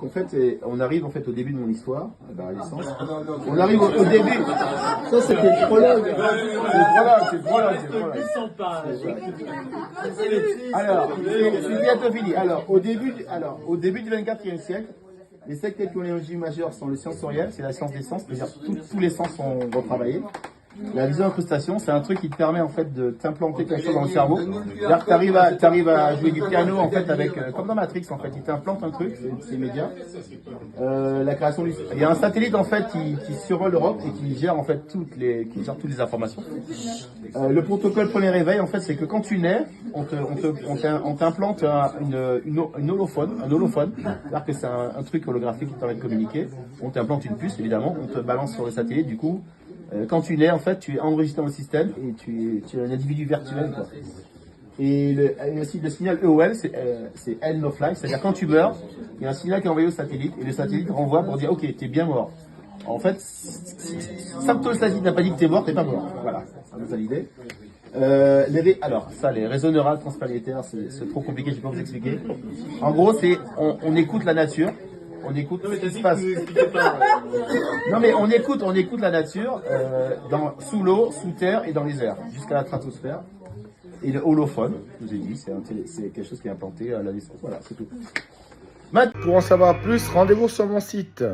En fait, on arrive en fait au début de mon histoire, à la naissance. On arrive au début. Ça, c'était le prologue. C'est le prologue. Alors, c'est bientôt fini. Alors, au début du 24e siècle, les cinq technologies majeures sont les sciences sensorielles, c'est la science des sens, c'est-à-dire tous les sens sont retravaillés. La vision-incrustation, c'est un truc qui te permet en fait de t'implanter quelque chose dans le cerveau. C'est-à-dire que t'arrives à jouer du piano en fait avec, comme dans Matrix en fait, il t'implante un truc, c'est immédiat. La création du, il y a un satellite en fait qui survole l'Europe et qui gère en fait toutes les informations. Le protocole premier réveil en fait, c'est que quand tu nais, on t'implante une holophone, un holophone, c'est-à-dire que c'est un truc holographique qui te permet de communiquer. On t'implante une puce évidemment, on te balance sur le satellite, du coup. Quand tu nais, en fait, tu es enregistré dans le système et tu es un individu virtuel, quoi. Et le signal EOL, c'est End of Life, c'est-à-dire quand tu meurs, il y a un signal qui est envoyé au satellite et le satellite renvoie pour dire ok, t'es bien mort. En fait, tant que le satellite n'a pas dit que t'es mort, t'es pas mort. Voilà, c'est ça l'idée. Alors, ça, les réseaux neurales transplanétaires, c'est trop compliqué, je vais pas vous expliquer. En gros, on écoute la nature. On écoute ce qui se passe. Non mais on écoute la nature sous l'eau, sous terre et dans les airs, jusqu'à la stratosphère. Et le holophone, je vous ai dit, c'est quelque chose qui est implanté à la naissance. Voilà, c'est tout. Pour en savoir plus, rendez-vous sur mon site.